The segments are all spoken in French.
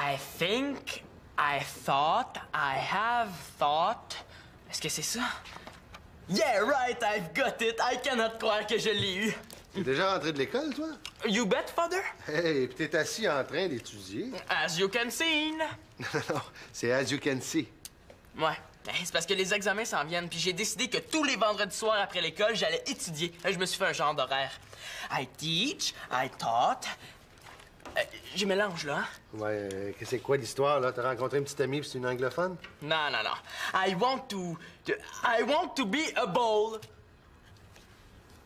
I think, I thought, I have thought... Est-ce que c'est ça? Yeah, right, I've got it. I cannot croire que je l'ai eu. T'es déjà rentré de l'école, toi? You bet, father? Hey, puis t'es assis en train d'étudier. As you can see. Non, c'est as you can see. Ouais. C'est parce que les examens s'en viennent, puis j'ai décidé que tous les vendredis soirs après l'école, j'allais étudier. Je me suis fait un genre d'horaire. I teach, I taught... je mélange, là, hein? Ouais, c'est quoi l'histoire, là? T'as rencontré une petite amie puis c'est une anglophone? Non, non, non. I want to be a ball.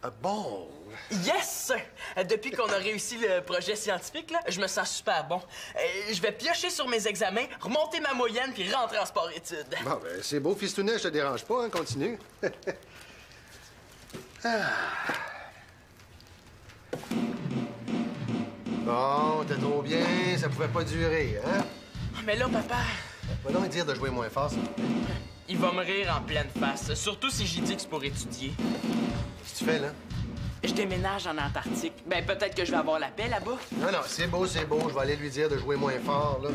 A ball? Yes, sir! Depuis qu'on a réussi le projet scientifique, là, je me sens super bon. Je vais piocher sur mes examens, remonter ma moyenne, puis rentrer en sport-études. Bon, ben, c'est beau, fistounet, je te dérange pas, hein? Continue. Bon, t'es trop bien, ça pouvait pas durer, hein? Mais là, papa... Va donc dire de jouer moins fort, s'il te plaît. Il va me rire en pleine face, surtout si j'ai dit que c'est pour étudier. Qu'est-ce que tu fais, là? Je déménage en Antarctique. Ben, peut-être que je vais avoir la paix là-bas. Non, non, c'est beau, je vais aller lui dire de jouer moins fort, là.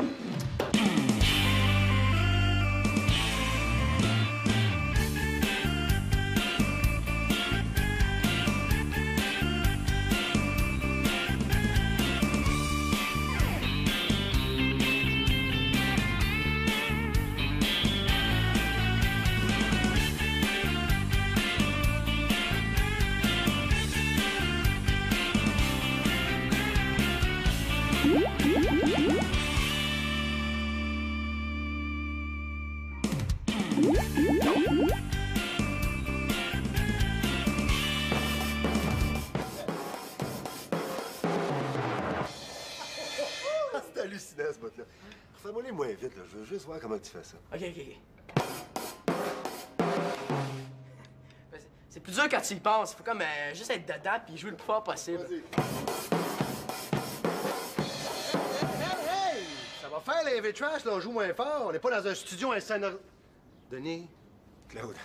C'est hallucinant, ce bout-là. Refais-moi-les moins vite, là. Je veux juste voir comment tu fais ça. OK, OK, OK. Ben, c'est plus dur quand tu y penses. Il faut comme juste être dedans puis jouer le plus fort possible. Vas-y. Hey! Ça va faire, les trash, là. On joue moins fort. On n'est pas dans un studio insonore. Denis? Claude.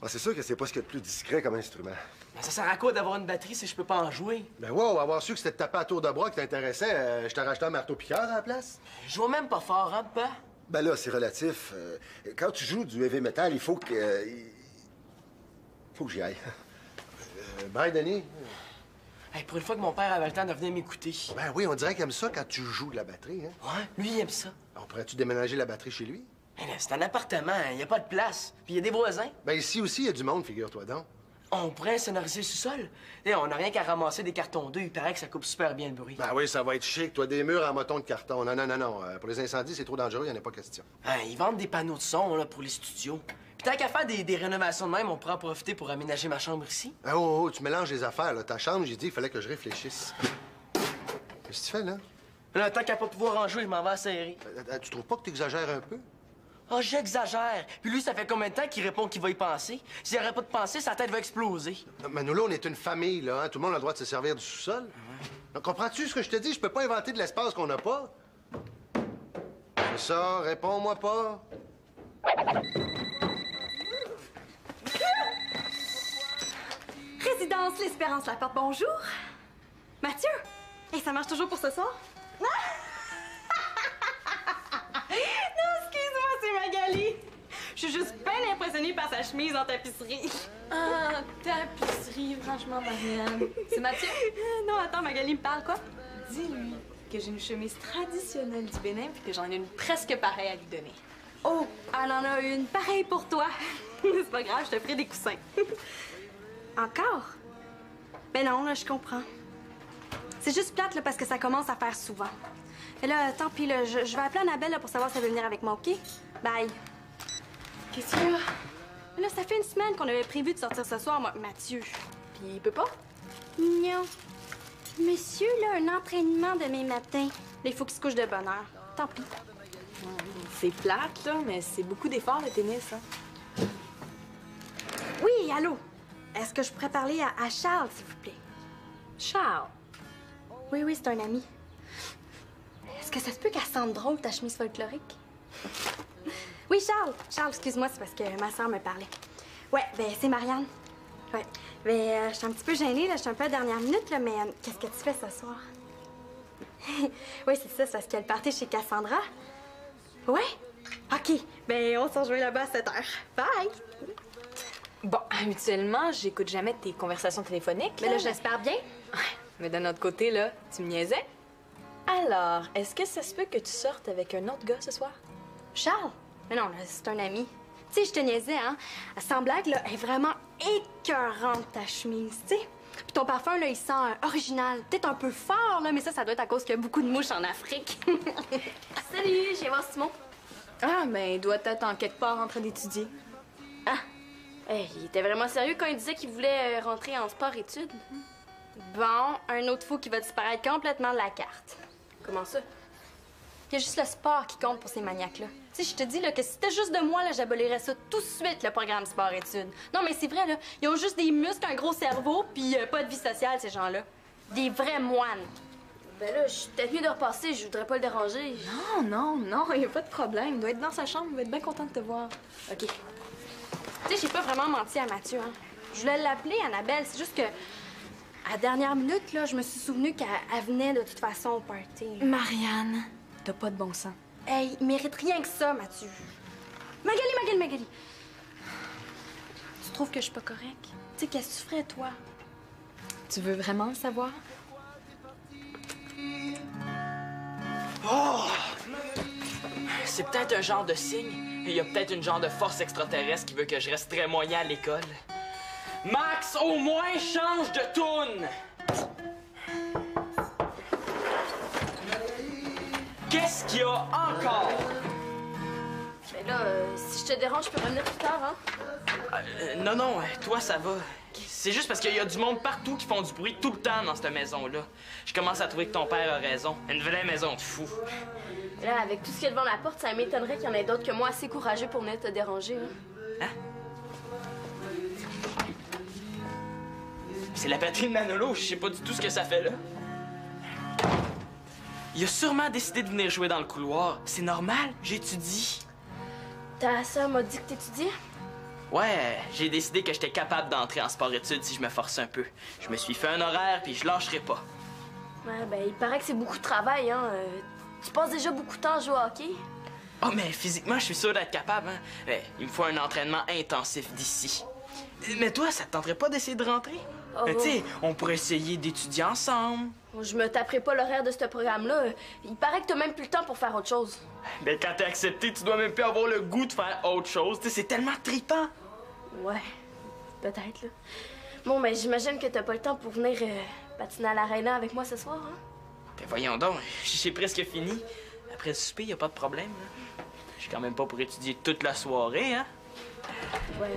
Ah, c'est sûr que c'est pas ce qu'il y a de plus discret comme instrument. Mais ça sert à quoi d'avoir une batterie si je peux pas en jouer? Ben wow, avoir su que c'était de taper à tour de bras qui t'intéressait, je t'ai racheté un marteau-piqueur à la place. Je joue même pas fort, hein, papa? Ben là, c'est relatif. Quand tu joues du heavy metal, il faut que... faut que j'y aille. Bye, Denis. Hey, pour une fois que mon père avait le temps de venir m'écouter. Ben oui, on dirait qu'il aime ça quand tu joues de la batterie, hein? Ouais, lui, il aime ça. On pourrait-tu déménager la batterie chez lui? Mais là, c'est un appartement, il n'y a pas de place. Puis il y a des voisins. Ben ici aussi, il y a du monde, figure-toi donc. On pourrait sonoriser le sous-sol. Et on n'a rien qu'à ramasser des cartons d'œufs. Il paraît que ça coupe super bien le bruit. Ben oui, ça va être chic. Toi, des murs en moton de carton. Non, non, non, non. Pour les incendies, c'est trop dangereux, il n'y en a pas question. Ils vendent des panneaux de son là, pour les studios. Puis tant qu'à faire des rénovations de même, on pourra en profiter pour aménager ma chambre ici. Ah, oh, tu mélanges les affaires, là. Ta chambre, j'ai dit, il fallait que je réfléchisse. Qu'est-ce que tu fais, là? Là, tant qu'à pas pouvoir en jouer, je m'en vais à serrer. Tu trouves pas que t'exagères un peu? Oh, j'exagère. Puis lui, ça fait combien de temps qu'il répond qu'il va y penser? S'il n'y aurait pas de pensée, sa tête va exploser. Non, mais nous, là, on est une famille, là. Hein? Tout le monde a le droit de se servir du sous-sol. Donc, comprends-tu ce que je te dis? Je peux pas inventer de l'espace qu'on n'a pas. C'est ça, réponds-moi pas. Résidence L'Espérance La Porte, bonjour. Mathieu, et ça marche toujours pour ce soir? Non, excuse-moi, c'est Magali. Je suis juste bien impressionnée par sa chemise en tapisserie. Ah, tapisserie, franchement, Marianne. C'est Mathieu? Non, attends, Magali me parle, quoi? Dis-lui que j'ai une chemise traditionnelle du Bénin puis que j'en ai une presque pareille à lui donner. Oh, elle en a une pareille pour toi. C'est pas grave, je te ferai des coussins. Encore? Ben non, là, je comprends. C'est juste plate, là, parce que ça commence à faire souvent. Et là, tant pis, là, je vais appeler Annabelle là, pour savoir si elle veut venir avec moi, OK? Bye. Qu'est-ce qu'il y a? Là, ça fait une semaine qu'on avait prévu de sortir ce soir, moi, Mathieu. Puis il peut pas? Non. Monsieur, là, un entraînement demain matin. Là, il faut qu'il se couche de bonne heure. Tant pis. C'est plate, là, mais c'est beaucoup d'efforts, le tennis, hein. Oui, allô? Est-ce que je pourrais parler à Charles, s'il vous plaît? Charles. Oui, oui, c'est un ami. Est-ce que ça se peut qu'elle sente drôle, ta chemise folklorique? Oui, Charles. Charles, excuse-moi, c'est parce que ma soeur me parlait. Ouais, ben c'est Marianne. Ouais. Ben, je suis un petit peu gênée, là. Je suis un peu à la dernière minute, là, mais qu'est-ce que tu fais ce soir? Oui, c'est ça, c'est parce qu'il y a le party chez Cassandra. Ouais? OK. Ben, on s'en rejoint là-bas à 7 h. Bye! Bon, habituellement, j'écoute jamais tes conversations téléphoniques. Mais là, j'espère bien. Ouais, mais d'un autre côté, là, tu me niaisais. Alors, est-ce que ça se peut que tu sortes avec un autre gars ce soir? Charles? Mais non, là, c'est un ami. Tu sais, je te niaisais, hein? Sans blague, là, elle est vraiment écœurante, ta chemise, tu sais. Puis ton parfum, là, il sent original. Peut-être un peu fort, là, mais ça doit être à cause qu'il y a beaucoup de mouches en Afrique. Salut, je viens voir Simon. Ah, ben, il doit être en quelque part en train d'étudier. Ah! Hey, il était vraiment sérieux quand il disait qu'il voulait rentrer en sport-études. Bon, un autre fou qui va disparaître complètement de la carte. Comment ça? Il y a juste le sport qui compte pour ces maniaques-là. Tu sais, je te dis là, que si c'était juste de moi, là, j'abolirais ça tout de suite, le programme sport-études. Non, mais c'est vrai, là. Ils ont juste des muscles, un gros cerveau, puis pas de vie sociale, ces gens-là. Des vrais moines. Ben là, je suis peut-être mieux de repasser, je voudrais pas le déranger. Non, il n'y a pas de problème. Il doit être dans sa chambre, il va être bien content de te voir. OK. Tu sais, j'ai pas vraiment menti à Mathieu, hein. Je voulais l'appeler Annabelle, c'est juste que... À la dernière minute, là, je me suis souvenu qu'elle venait de toute façon au party. Là. Marianne, t'as pas de bon sens. Hey, il mérite rien que ça, Mathieu. Magali. Tu trouves que je suis pas correcte? Tu sais, qu'est-ce que tu ferais, toi? Tu veux vraiment le savoir? Oh! C'est peut-être un genre de signe. Il y a peut-être une genre de force extraterrestre qui veut que je reste très moyen à l'école. Max, au moins, change de toune! Qu'est-ce qu'il y a encore? Ben là, si je te dérange, je peux revenir plus tard, hein? Non, toi, ça va. C'est juste parce qu'il y a du monde partout qui font du bruit tout le temps dans cette maison-là. Je commence à trouver que ton père a raison. Une vraie maison de fou. Là, avec tout ce qu'il y a devant la porte, ça m'étonnerait qu'il y en ait d'autres que moi assez courageux pour venir te déranger, hein? C'est la batterie de Manolo, je sais pas du tout ce que ça fait là. Il a sûrement décidé de venir jouer dans le couloir. C'est normal, j'étudie. Ta sœur m'a dit que t'étudiais? Ouais, j'ai décidé que j'étais capable d'entrer en sport-études si je me force un peu. Je me suis fait un horaire puis je lâcherai pas. Ouais, ben il paraît que c'est beaucoup de travail, hein. Tu passes déjà beaucoup de temps à jouer au hockey? Oh, mais physiquement, je suis sûr d'être capable, hein. Mais il me faut un entraînement intensif d'ici. Mais toi, ça te tenterait pas d'essayer de rentrer? Oh, Tu sais, on pourrait essayer d'étudier ensemble. Je me taperai pas l'horaire de ce programme-là. Il paraît que t'as même plus le temps pour faire autre chose. Mais quand t'es accepté, tu dois même plus avoir le goût de faire autre chose. Tu sais, c'est tellement trippant. Ouais, peut-être, là. Bon, ben j'imagine que t'as pas le temps pour venir patiner à l'aréna avec moi ce soir, hein? Ben voyons donc, j'ai presque fini. Après le souper, y a pas de problème, là. Je suis quand même pas pour étudier toute la soirée, hein? Ouais.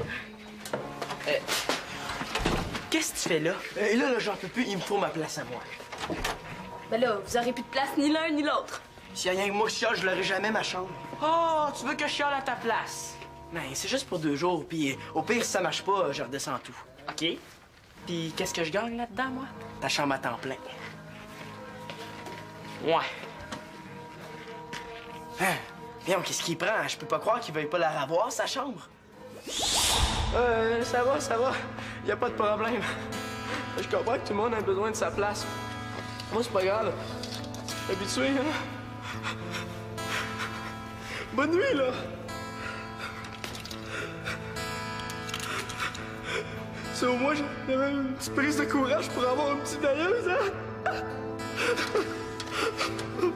Qu'est-ce que tu fais là? Et là, j'en peux plus, il me faut ma place à moi. Ben là, vous aurez plus de place ni l'un ni l'autre. S'il y a rien que moi qui chiale, je l'aurai jamais ma chambre. Oh, tu veux que je chiale à ta place? Ben, c'est juste pour 2 jours, puis au pire, si ça marche pas, je redescends tout. OK. Puis qu'est-ce que je gagne là-dedans, moi? Ta chambre à temps plein. Ouais. Hein? Viens, qu'est-ce qu'il prend? Je peux pas croire qu'il veuille pas la revoir, sa chambre. Ça va. Y a pas de problème. Je comprends que tout le monde a besoin de sa place. Moi, c'est pas grave. Je suis habitué, hein? Bonne nuit, là! C'est au moins, j'avais une petite prise de courage pour avoir une petite veilleuse, hein?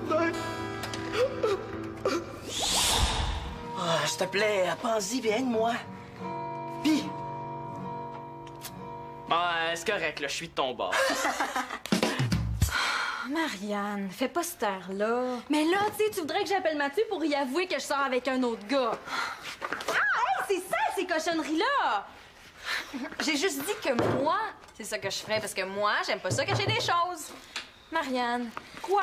Bye! Ah, s'il te plaît, pense-y, viens aide-moi. Pis, Ouais, c'est correct, là, je suis de ton bord. Marianne, fais pas cette heure-là. Mais là, tu sais, tu voudrais que j'appelle Mathieu pour y avouer que je sors avec un autre gars. Ah, hey, c'est ça, ces cochonneries-là! J'ai juste dit que moi, c'est ça que je ferais, parce que moi, j'aime pas ça cacher des choses. Marianne, Quoi?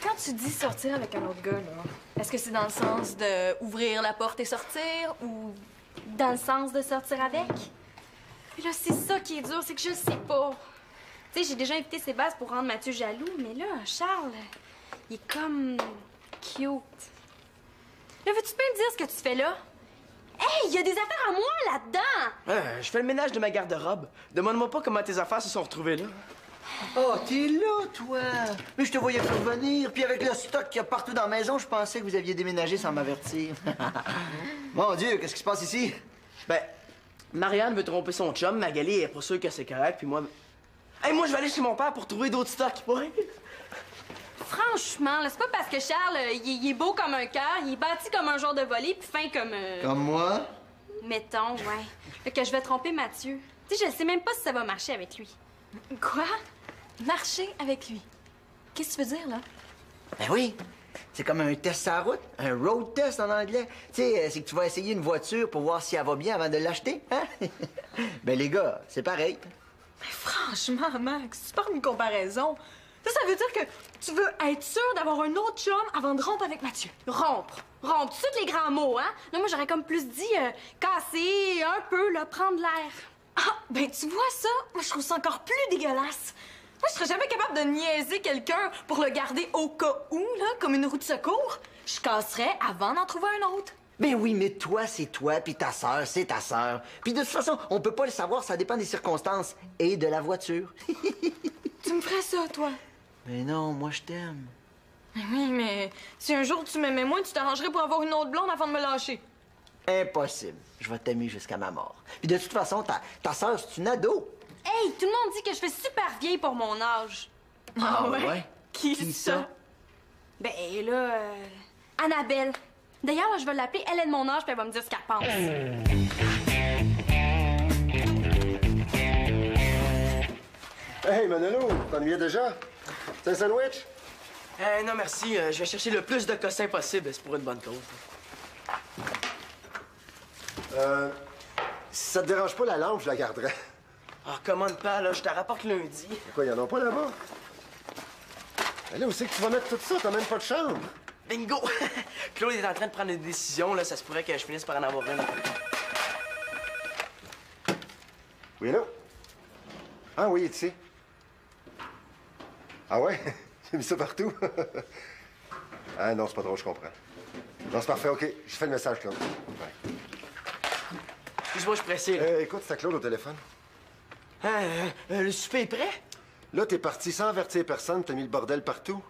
quand tu dis sortir avec un autre gars, là, est-ce que c'est dans le sens de ouvrir la porte et sortir, ou... Dans le sens de sortir avec? Puis là, c'est ça qui est dur, c'est que je le sais pas. Tu sais, j'ai déjà invité Sébastien pour rendre Mathieu jaloux, mais là, Charles, il est comme... cute. Là, veux-tu pas me dire ce que tu fais là? Hey, il y a des affaires à moi là-dedans! je fais le ménage de ma garde-robe. Demande-moi pas comment tes affaires se sont retrouvées là. Oh, t'es là, toi! Mais je te voyais pas revenir. Puis avec le stock qu'il y a partout dans la maison, je pensais que vous aviez déménagé sans m'avertir. Mon Dieu, qu'est-ce qui se passe ici? Ben, Marianne veut tromper son chum, Magali est pas sûre que c'est correct, puis moi... Hey, moi, je vais aller chez mon père pour trouver d'autres stocks, ouais. Franchement, là, c'est pas parce que Charles, il est beau comme un cœur, il est bâti comme un genre de voler, puis fin comme... Comme moi? Mettons, ouais. Fait que je vais tromper Mathieu. Tu sais, je sais même pas si ça va marcher avec lui. Quoi? Marcher avec lui? Qu'est-ce que tu veux dire, là? Ben oui. C'est comme un test à la route, un road test en anglais. Tu sais, c'est que tu vas essayer une voiture pour voir si elle va bien avant de l'acheter, hein? Ben les gars, c'est pareil. Mais franchement, Max, tu parles d'une comparaison. Ça veut dire que tu veux être sûr d'avoir un autre chum avant de rompre avec Mathieu. Rompre. Rompre. Tous les grands mots, hein? Là, moi, j'aurais comme plus dit casser un peu, là, prendre l'air. Ah, ben tu vois ça? Moi, je trouve ça encore plus dégueulasse. Moi, je serais jamais capable de niaiser quelqu'un pour le garder au cas où, là, comme une roue de secours. Je casserais avant d'en trouver un autre. Ben oui, mais toi, c'est toi, puis ta sœur, c'est ta sœur. Puis de toute façon, on peut pas le savoir, ça dépend des circonstances et de la voiture. Tu me ferais ça, toi? Mais non, moi, je t'aime. Oui, mais si un jour tu m'aimais moins, tu t'arrangerais pour avoir une autre blonde avant de me lâcher. Impossible. Je vais t'aimer jusqu'à ma mort. Puis de toute façon, ta sœur, c'est une ado. Hey, tout le monde dit que je fais super vieille pour mon âge. Ah ouais? Qui ça? Ben là, Annabelle. D'ailleurs, là, je vais l'appeler, elle est de mon âge, puis elle va me dire ce qu'elle pense. Hey, Manolo, t'ennuyais déjà? C'est un sandwich? Non, merci. Je vais chercher le plus de cossins possible. C'est pour une bonne cause. Si ça te dérange pas la lampe, je la garderai. Ah, commande pas, là. Je te rapporte lundi. Quoi, y'en a pas là-bas? Mais là, où c'est que tu vas mettre tout ça? T'as même pas de chambre. Bingo! Claude est en train de prendre une décision, là. Ça se pourrait que je finisse par en avoir une. Oui, là? Ah oui, tu sais. Ah ouais? J'ai mis ça partout. Ah non, c'est pas drôle, je comprends. Non, c'est parfait, OK. Je fais le message, Claude. Ouais. Excuse-moi, je suis pressé, là. Écoute, c'est Claude au téléphone. Le souper est prêt? Là, t'es parti sans avertir personne, t'as mis le bordel partout.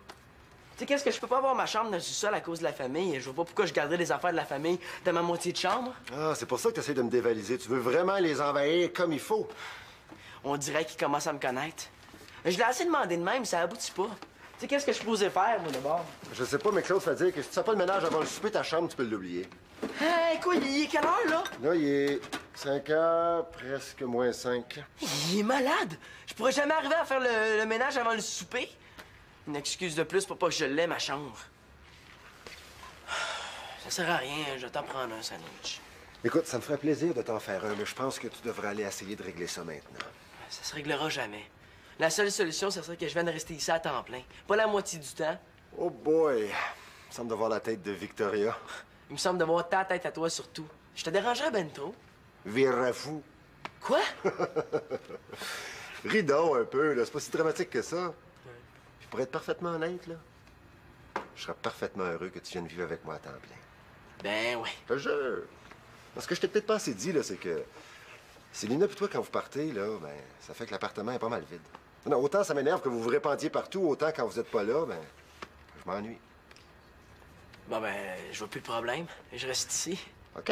Tu sais, qu'est-ce que je peux pas avoir ma chambre dans le sous-sol à cause de la famille? Je vois pas pourquoi je garderais les affaires de la famille dans ma moitié de chambre. Ah, c'est pour ça que t'essaies de me dévaliser. Tu veux vraiment les envahir comme il faut. On dirait qu'ils commencent à me connaître. Je l'ai assez demandé de même, ça aboutit pas. Tu sais, qu'est-ce que je suis posé faire, moi, d'abord? Je sais pas, mais Claude fait dire que si tu fais pas le ménage avant le souper, ta chambre, tu peux l'oublier. Quoi, il est quelle heure, là? Là, il est 5 heures, presque moins 5. Il est malade! Je pourrais jamais arriver à faire le ménage avant le souper. Une excuse de plus pour pas que je l'aie, ma chambre. Ça sert à rien, je vais t'en prendre un sandwich. Écoute, ça me ferait plaisir de t'en faire un, mais je pense que tu devrais aller essayer de régler ça maintenant. Ça se réglera jamais. La seule solution, ce serait que je vienne rester ici à temps plein. Pas la moitié du temps. Oh boy! Il me semble de voir la tête de Victoria. Il me semble de voir ta tête à toi surtout. Je te dérangerais ben trop. Vire fou. Quoi? Ris donc un peu, là. C'est pas si dramatique que ça. Puis pour être parfaitement honnête, là, je serais parfaitement heureux que tu viennes vivre avec moi à temps plein. Ben ouais. Je te jure. Ce que je t'ai peut-être pas assez dit, là, c'est que Célina et toi, quand vous partez, là, ben, ça fait que l'appartement est pas mal vide. Non, autant ça m'énerve que vous vous répandiez partout, autant quand vous êtes pas là, ben, je m'ennuie. Bon, ben, je vois plus le problème. Je reste ici. OK.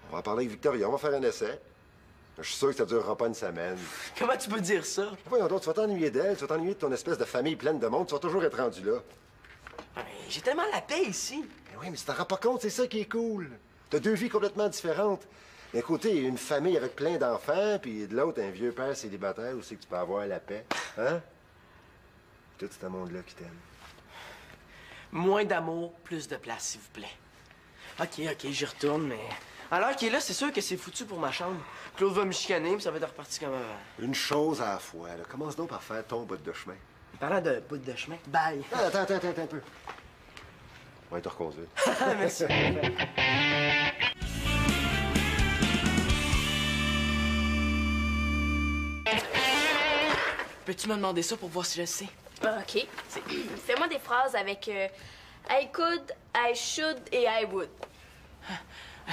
On va en parler avec Victoria, on va faire un essai. Je suis sûr que ça durera pas une semaine. Comment tu peux dire ça? Voyons donc, tu vas t'ennuyer d'elle, tu vas t'ennuyer de ton espèce de famille pleine de monde, tu vas toujours être rendu là. Ben, j'ai tellement la paix ici. Mais oui, mais tu t'en rends pas compte, c'est ça qui est cool. T'as deux vies complètement différentes. D'un côté, une famille avec plein d'enfants, puis de l'autre, un vieux père célibataire où c'est que tu peux avoir la paix. Hein? Tout ce monde-là qui t'aime. Moins d'amour, plus de place, s'il vous plaît. OK, j'y retourne, mais... À l'heure qu'il est là, c'est sûr que c'est foutu pour ma chambre. Claude va me chicaner, puis ça va être reparti comme avant. Une chose à la fois, là. Commence donc par faire ton bout de chemin. Parlant de bout de chemin, bye. Attends un peu. On va te reconduire. Merci. Peux-tu me demander ça pour voir si je sais? OK. Fais-moi des phrases avec I could, I should et I would.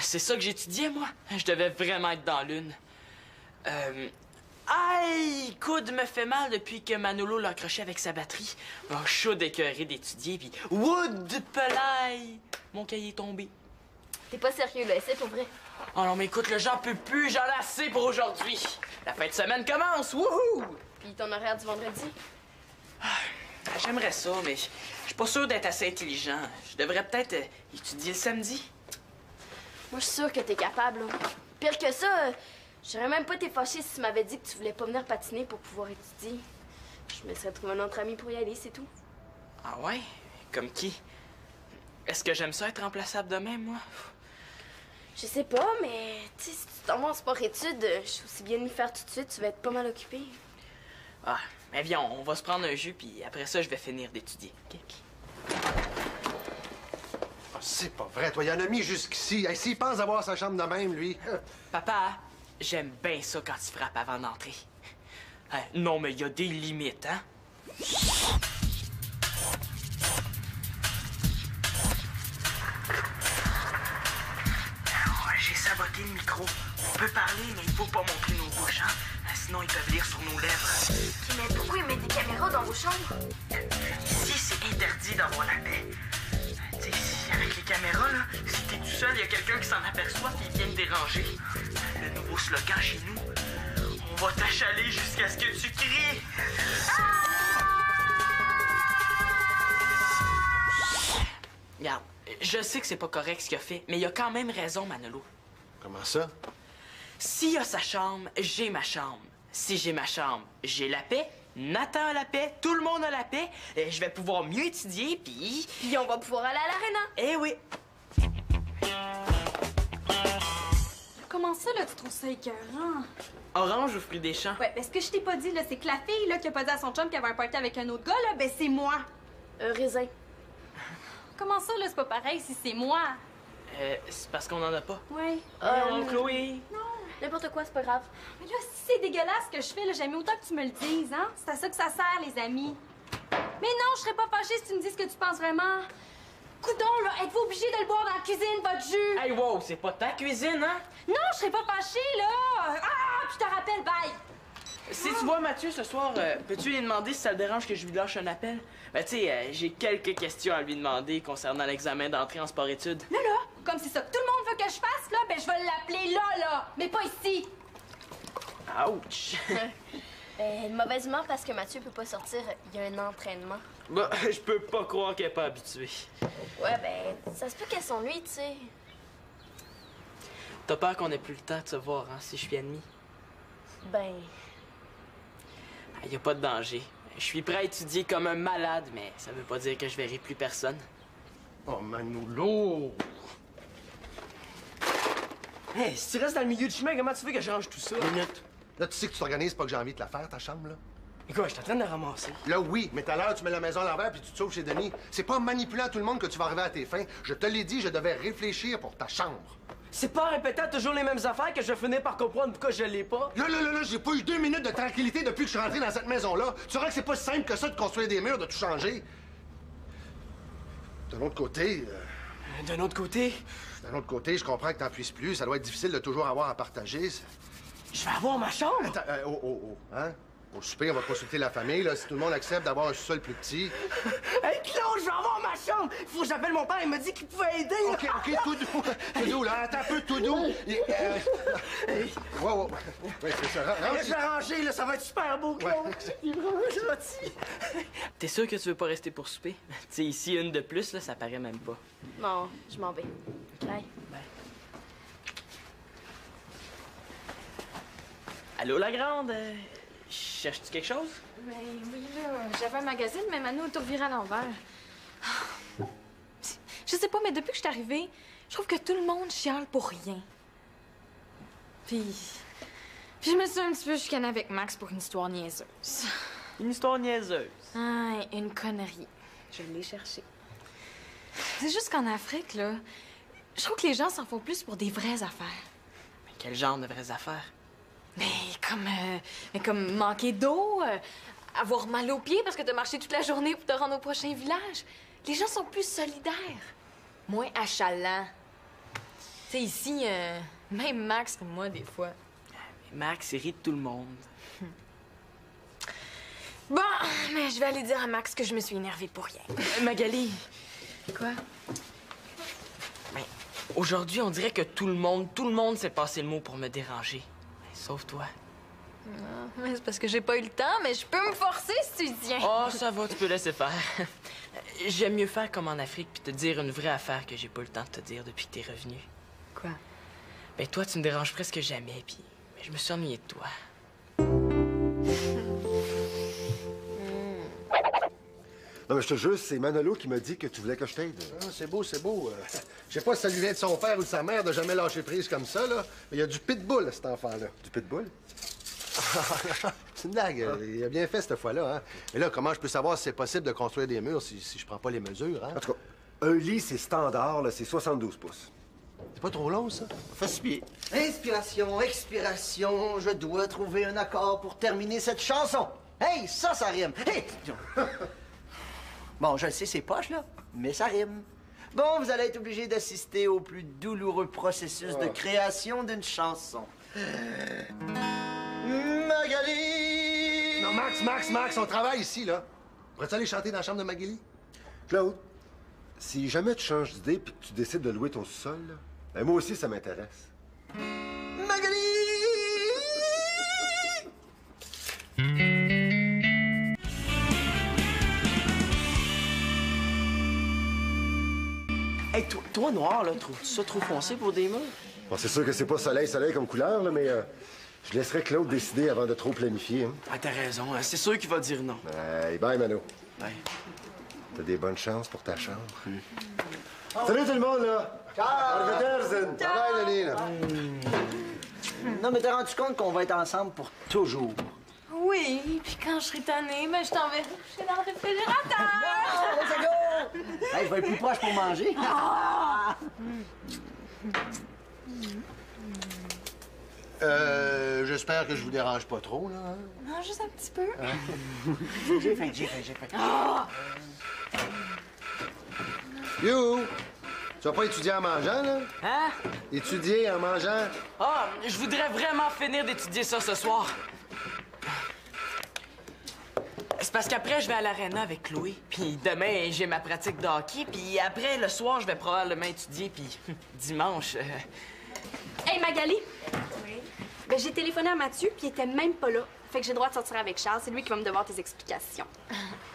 C'est ça que j'étudiais, moi. Je devais vraiment être dans l'une. Aïe! Le coude me fait mal depuis que Manolo l'a accroché avec sa batterie. Oh, chaud d'écœuré d'étudier, puis Wood pelaille! Mon cahier est tombé. T'es pas sérieux, là, c'est pour vrai. Oh non, mais écoute, le j'en peux plus, j'en ai assez pour aujourd'hui. La fin de semaine commence, wouhou! Puis ton horaire du vendredi? J'aimerais ça, mais je suis pas sûr d'être assez intelligent. Je devrais peut-être étudier le samedi. Moi, je suis sûre que t'es capable, là. Pire que ça, j'aurais même pas été fâchée si tu m'avais dit que tu voulais pas venir patiner pour pouvoir étudier. Je me serais trouvé un autre ami pour y aller, c'est tout. Ah ouais? Comme qui? Est-ce que j'aime ça être remplaçable de même, moi? Je sais pas, mais tu sais, si tu t'en vas en sport-études, je suis aussi bien de m'y faire tout de suite, tu vas être pas mal occupé. Ah, mais viens, on va se prendre un jus, puis après ça, je vais finir d'étudier. OK? Ah, c'est pas vrai, toi, il en a mis jusqu'ici. Hey, s'il pense avoir sa chambre de même, lui. Papa, j'aime bien ça quand tu frappes avant d'entrer. Non, mais il y a des limites, hein? J'ai saboté le micro. On peut parler, mais il faut pas montrer nos bouches, hein? Sinon, ils peuvent lire sur nos lèvres. Mais pourquoi ils mettent des caméras dans vos chambres? Ici, c'est interdit d'avoir la paix. Tu sais, avec les caméras, là, si t'es tout seul, il y a quelqu'un qui s'en aperçoit et il vient te déranger. Le nouveau slogan chez nous, on va t'achaler jusqu'à ce que tu cries. Regarde, je sais que c'est pas correct ce qu'il a fait, mais il a quand même raison, Manolo. Comment ça? S'il a sa chambre, j'ai ma chambre. Si j'ai ma chambre, j'ai la paix. Nathan a la paix, tout le monde a la paix. Je vais pouvoir mieux étudier, puis... Puis on va pouvoir aller à l'aréna. Eh oui! Comment ça, là, tu trouves ça écœurant? Orange ou fruits des champs? Ouais, ben ce que je t'ai pas dit, là, c'est que la fille, là, qui a pas dit à son chum qu'elle avait un party avec un autre gars, là, ben c'est moi. Un raisin. Comment ça, là, c'est pas pareil si c'est moi? C'est parce qu'on en a pas. Ouais. Chloé! N'importe quoi, c'est pas grave. Mais là, si c'est dégueulasse ce que je fais, là, j'aime autant que tu me le dises, hein? C'est à ça que ça sert, les amis. Mais non, je serais pas fâchée si tu me dis ce que tu penses vraiment. Coudon, là, êtes-vous obligé de le boire dans la cuisine, votre jus? Hey, wow, c'est pas ta cuisine, hein? Non, je serais pas fâchée, là! Ah, puis je te rappelle, bye! Si tu vois Mathieu ce soir, peux-tu lui demander si ça le dérange que je lui lâche un appel? Ben, tu sais, j'ai quelques questions à lui demander concernant l'examen d'entrée en sport-études. Là, comme c'est ça que tout le monde veut que je fasse, là, ben je vais l'appeler là, mais pas ici. Ouch! Mauvaise humeur parce que Mathieu peut pas sortir, il y a un entraînement. Bah, je peux pas croire qu'elle est pas habituée. Ouais, ben, ça se peut qu'elle s'ennuie, tu sais. T'as peur qu'on ait plus le temps de se voir, hein, si je suis admis? Ben, Y a pas de danger. Je suis prêt à étudier comme un malade, mais ça veut pas dire que je verrai plus personne. Oh, Manolo! Hey, si tu restes dans le milieu du chemin, comment tu veux que je range tout ça? Minute. Là, tu sais que tu t'organises pas que j'ai envie de la faire, ta chambre, là? Et quoi, je suis en train de la ramasser. Là, oui, mais tout à l'heure, tu mets la maison à l'envers puis tu te sauves chez Denis. C'est pas en manipulant tout le monde que tu vas arriver à tes fins. Je te l'ai dit, je devais réfléchir pour ta chambre. C'est pas en répétant toujours les mêmes affaires que je vais finir par comprendre pourquoi je l'ai pas. Là, j'ai pas eu 2 minutes de tranquillité depuis que je suis rentré dans cette maison-là. Tu sauras que c'est pas si simple que ça de construire des murs, de tout changer. D'un autre côté... D'un autre côté, je comprends que t'en puisses plus. Ça doit être difficile de toujours avoir à partager. je vais avoir ma chambre. Attends, hein? Au souper, on va consulter la famille, là, si tout le monde accepte d'avoir un sous-sol plus petit. Hey, Claude, je vais avoir ma chambre. Il faut que j'appelle mon père, il m'a dit qu'il pouvait aider. Là. OK, tout doux. Tout doux, là. Attends un peu, tout doux. Wow. Oui, c'est ça. Je vais ranger, là, ça va être super beau, Claude. Il est vraiment gentil. T'es sûr que tu veux pas rester pour souper? Tu sais, ici, une de plus, là, ça paraît même pas. non, je m'en vais. Bye. Allô, la grande? Cherches-tu quelque chose? Ben oui, là, j'avais un magazine, mais Manu a tout reviré à l'envers. Je sais pas, mais depuis que je suis arrivée, je trouve que tout le monde chiale pour rien. Puis je me suis un petit peu chicanée avec Max pour une histoire niaiseuse. Une histoire niaiseuse. Ah, une connerie. Je l'ai cherchée. C'est juste qu'en Afrique, là, je trouve que les gens s'en font plus pour des vraies affaires. Mais quel genre de vraies affaires? Mais comme manquer d'eau, avoir mal aux pieds parce que t'as marché toute la journée pour te rendre au prochain village. Les gens sont plus solidaires, moins achalants. Tu sais, ici, même Max comme moi, des fois. Max, il rit de tout le monde. Bon, mais je vais aller dire à Max que je me suis énervée pour rien. Magali, Quoi? ben, aujourd'hui, on dirait que tout le monde s'est passé le mot pour me déranger. Ben, sauf toi. Mais c'est parce que j'ai pas eu le temps, mais je peux me forcer si tu tiens. Oh, ça va, tu peux laisser faire. J'aime mieux faire comme en Afrique puis te dire une vraie affaire que j'ai pas eu le temps de te dire depuis que t'es revenu. Quoi? Ben, toi, tu me déranges presque jamais, puis ben, je me suis ennuyé de toi. Non, mais je te jure, c'est Manolo qui m'a dit que tu voulais que je t'aide. Ah, c'est beau, c'est beau. Je sais pas si ça lui vient de son père ou de sa mère de jamais lâcher prise comme ça, là. Mais il y a du pitbull, cet enfant-là. Du pitbull? C'est une blague. Il a bien fait cette fois-là, hein. Mais là, comment je peux savoir si c'est possible de construire des murs si je prends pas les mesures, hein? En tout cas, un lit, c'est standard, là, c'est 72 pouces. C'est pas trop long, ça? Fais 6 pieds. Inspiration, expiration, je dois trouver un accord pour terminer cette chanson. Hey, ça rime. Hey! Bon, je le sais, c'est poche, là, mais ça rime. Bon, vous allez être obligé d'assister au plus douloureux processus de création d'une chanson. Magali! Non, Max, on travaille ici, là. Pourrais-tu aller chanter dans la chambre de Magali? Claude, si jamais tu changes d'idée puis que tu décides de louer ton sous-sol, là, ben moi aussi, ça m'intéresse. Magali! Hey, toi, noir, là, trouves-tu ça trop foncé pour des murs? Bon, c'est sûr que c'est pas soleil comme couleur, là, mais je laisserai Claude décider avant de trop planifier. Hein. Ah, t'as raison, hein. C'est sûr qu'il va dire non. Hey, bye, Mano. Ouais. T'as des bonnes chances pour ta chambre. Salut tout le monde, là! Ciao! Bye bye, Denis, là. Non, mais t'es rendu compte qu'on va être ensemble pour toujours. Oui, puis quand je serai tannée, ben je t'enverrai coucher dans le réfrigérateur. Hey, je vais être plus proche pour manger. J'espère que je vous dérange pas trop, là. Hein? Non, juste un petit peu. J'ai faim. You! Tu vas pas étudier en mangeant, là? Hein? Étudier en mangeant? Ah, je voudrais vraiment finir d'étudier ça ce soir. C'est parce qu'après, je vais à l'aréna avec Chloé. Puis demain, j'ai ma pratique de hockey. Puis après, le soir, je vais probablement étudier. Puis dimanche... Hey, Magali! Oui? Ben, j'ai téléphoné à Mathieu, puis il était même pas là. Fait que j'ai le droit de sortir avec Charles. C'est lui qui va me devoir tes explications.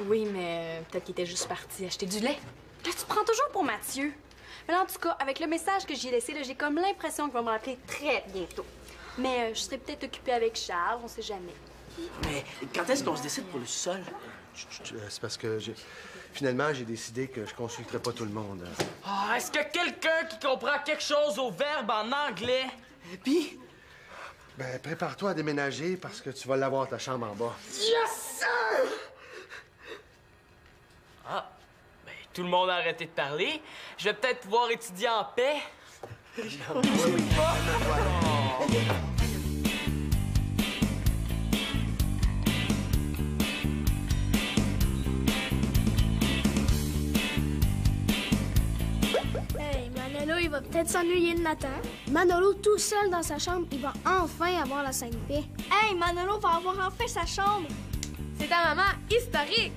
Oui, mais peut-être qu'il était juste parti acheter du lait. Là, tu prends toujours pour Mathieu. Mais là, en tout cas, avec le message que j'ai laissé, là, j'ai comme l'impression qu'il va me rappeler très bientôt. Mais je serai peut-être occupée avec Charles, on sait jamais. Mais quand est-ce qu'on se décide pour le sol? C'est parce que finalement, j'ai décidé que je consulterais pas tout le monde. Hein. Ah, est-ce que quelqu'un qui comprend quelque chose au verbe en anglais? Puis, Ben, prépare-toi à déménager parce que tu vas l'avoir ta chambre en bas. Ah, ben, tout le monde a arrêté de parler. Je vais peut-être pouvoir étudier en paix. Hey, Manolo, il va peut-être s'ennuyer de Nathan. Manolo, tout seul dans sa chambre, il va enfin avoir la scène paix. Hey, Manolo va avoir enfin sa chambre. C'est ta maman historique.